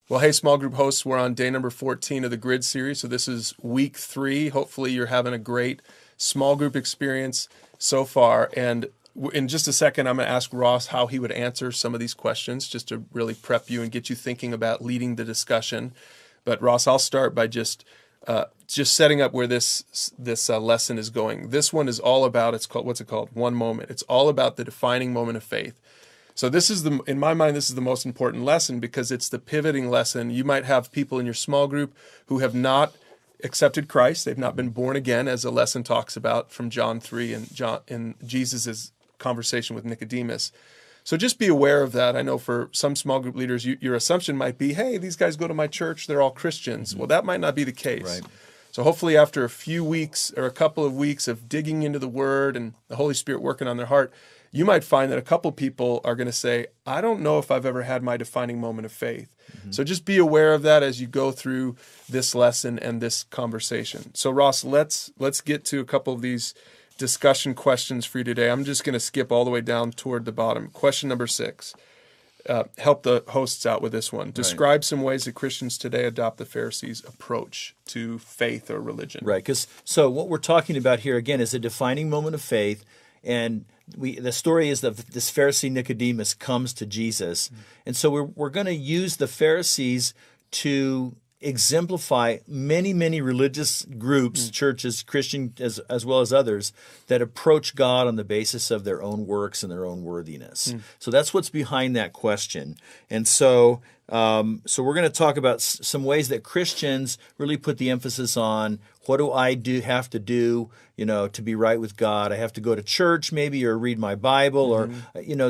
Well, hey, small group hosts, we're on day number 14 of the Grid series. So this is week 3. Hopefully you're having a great small group experience so far. And in just a second, I'm going to ask Ross how he would answer some of these questions just to really prep you and get you thinking about leading the discussion. But Ross, I'll start by just setting up where this lesson is going. This one is all about, what's it called? One moment. It's all about the defining moment of faith. So this is in my mind, this is the most important lesson because it's the pivoting lesson. You might have people in your small group who have not accepted Christ. They've not been born again, as the lesson talks about from John 3 and in Jesus' conversation with Nicodemus. So just be aware of that. I know for some small group leaders, your assumption might be, hey, these guys go to my church, they're all Christians. Well, that might not be the case. Right. So hopefully after a few weeks or a couple of weeks of digging into the Word and the Holy Spirit working on their heart, you might find that a couple people are going to say, I don't know if I've ever had my defining moment of faith. Mm-hmm. So just be aware of that as you go through this lesson and this conversation. So Ross, let's get to a couple of these discussion questions for you today. I'm just going to skip all the way down toward the bottom. Question number 6. Help the hosts out with this one. Describe some ways that Christians today adopt the Pharisees' approach to faith or religion. Right. So what we're talking about here, again, is a defining moment of faith. And the story is that this Pharisee Nicodemus comes to Jesus. And so we're going to use the Pharisees to exemplify many, many religious groups, churches, Christian as well as others, that approach God on the basis of their own works and their own worthiness. So that's what's behind that question. And so we're going to talk about some ways that Christians really put the emphasis on what do I have to do, to be right with God. I have to go to church maybe or read my Bible or,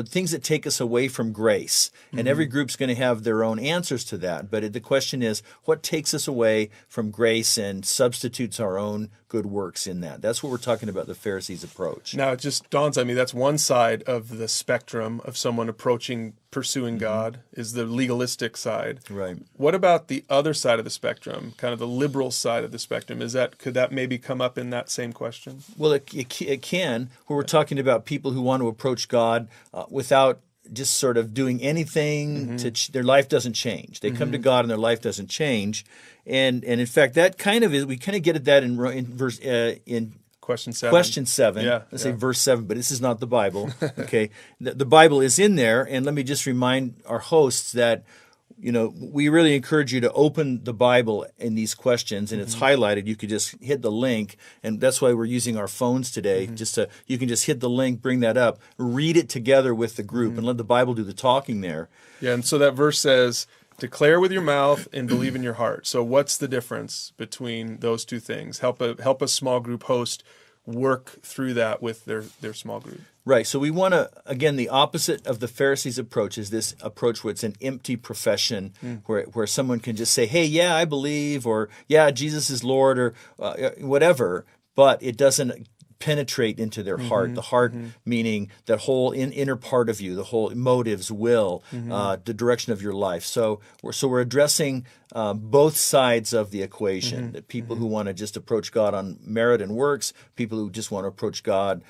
things that take us away from grace. And every group's going to have their own answers to that. But the question is, what takes us away from grace and substitutes our own good works in that? That's what we're talking about, the Pharisees' approach. Now, it just dawns on me, that's one side of the spectrum of someone pursuing God, is the legalistic side. Right. What about the other side of the spectrum, kind of the liberal side of the spectrum? Could that maybe come up in that same question? Well, it can, where we're talking about people who want to approach God without just sort of doing anything their life doesn't change. They come to God and their life doesn't change. And in fact, that kind of is, we kind of get at that in verse in Question 7. Question 7. Let's say verse 7, but this is not the Bible. Okay, the Bible is in there, and let me just remind our hosts that we really encourage you to open the Bible in these questions, and it's highlighted. You could just hit the link, and that's why we're using our phones today. You can just hit the link, bring that up, read it together with the group, and let the Bible do the talking there. Yeah, and so that verse says, declare with your mouth and believe in your heart. So what's the difference between those two things? Help a small group host work through that with their small group. Right. So we want to, again, the opposite of the Pharisees' approach is this approach where it's an empty profession, where someone can just say, hey, yeah, I believe, or yeah, Jesus is Lord, or whatever, but it doesn't penetrate into their heart. The heart meaning that whole inner part of you, the whole motives, will, the direction of your life. So we're addressing both sides of the equation. That people who want to just approach God on merit and works, people who just want to approach God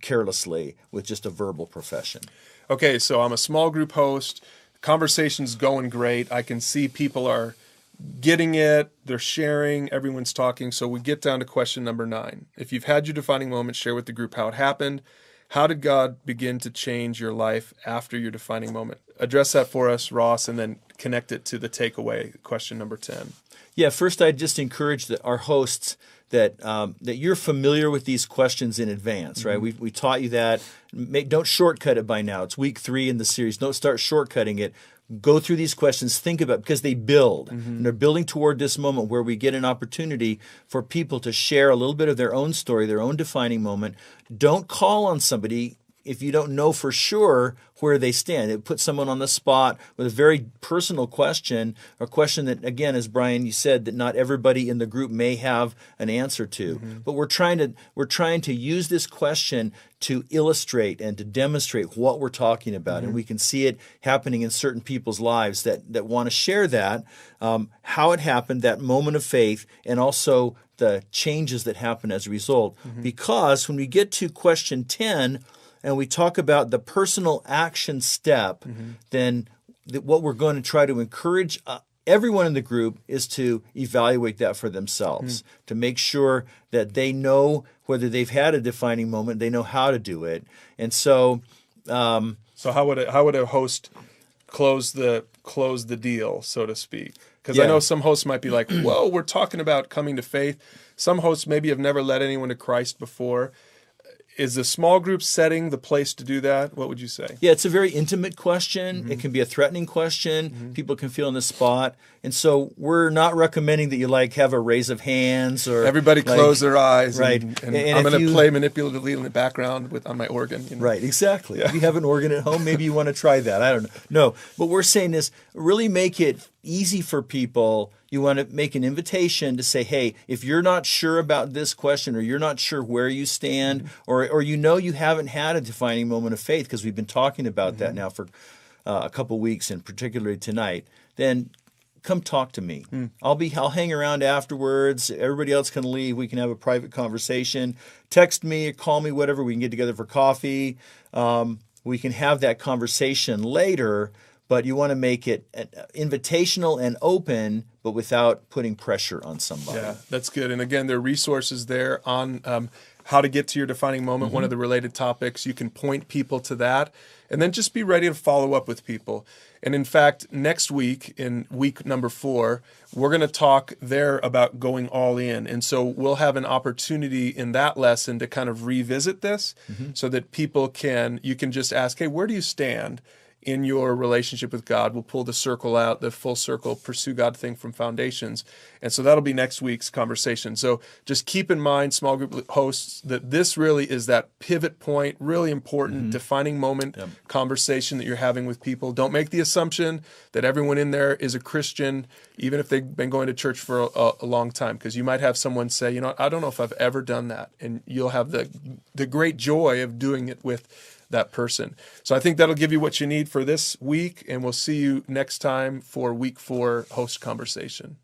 carelessly with just a verbal profession. Okay, so I'm a small group host. Conversation's going great. I can see people are getting it, they're sharing, everyone's talking. So we get down to question number 9. If you've had your defining moment, share with the group how it happened. How did God begin to change your life after your defining moment? Address that for us, Ross, and then connect it to the takeaway, question number 10. Yeah, first I'd just encourage our hosts that you're familiar with these questions in advance, right? We taught you that. Don't shortcut it by now. It's week 3 in the series. Don't start shortcutting it. Go through these questions, think about it, because they build. And they're building toward this moment where we get an opportunity for people to share a little bit of their own story, their own defining moment. Don't call on somebody if you don't know for sure where they stand. It puts someone on the spot with a very personal question, a question that, again, as Brian, you said, that not everybody in the group may have an answer to. But we're trying to use this question to illustrate and to demonstrate what we're talking about. And we can see it happening in certain people's lives that want to share that, how it happened, that moment of faith, and also the changes that happen as a result. Because when we get to question 10, and we talk about the personal action step, then what we're going to try to encourage everyone in the group is to evaluate that for themselves, to make sure that they know whether they've had a defining moment, they know how to do it. And so So how would a host close the deal, so to speak? Because Yeah. I know some hosts might be like, "Whoa, we're talking about coming to faith." Some hosts maybe have never led anyone to Christ before. Is the small group setting the place to do that? What would you say? Yeah, it's a very intimate question. It can be a threatening question. People can feel on the spot. And so we're not recommending that you have a raise of hands or Everybody close their eyes, right. And And I'm if going to you- play manipulatively in the background on my organ. Right, exactly. If you have an organ at home, maybe you want to try that. I don't know. No, what we're saying is really make it easy for people. You want to make an invitation to say, hey, if you're not sure about this question or you're not sure where you stand or you haven't had a defining moment of faith, because we've been talking about that now for a couple weeks and particularly tonight, then come talk to me. I'll hang around afterwards. Everybody else can leave. We can have a private conversation. Text me, call me, whatever. We can get together for coffee. We can have that conversation later, but you want to make it invitational and open, but without putting pressure on somebody. Yeah, that's good. And again, there are resources there on how to get to your defining moment, one of the related topics. You can point people to that, and then just be ready to follow up with people. And in fact, next week, in week number 4, we're going to talk there about going all in. And so we'll have an opportunity in that lesson to kind of revisit this so that you can just ask, hey, where do you stand in your relationship with God? We'll pull the circle out, the full circle, pursue God thing from Foundations. And so that'll be next week's conversation. So just keep in mind, small group hosts, that this really is that pivot point, really important defining moment conversation that you're having with people. Don't make the assumption that everyone in there is a Christian, even if they've been going to church for a long time, because you might have someone say, I don't know if I've ever done that. And you'll have the great joy of doing it with that person. So I think that'll give you what you need for this week, and we'll see you next time for week 4 host conversation.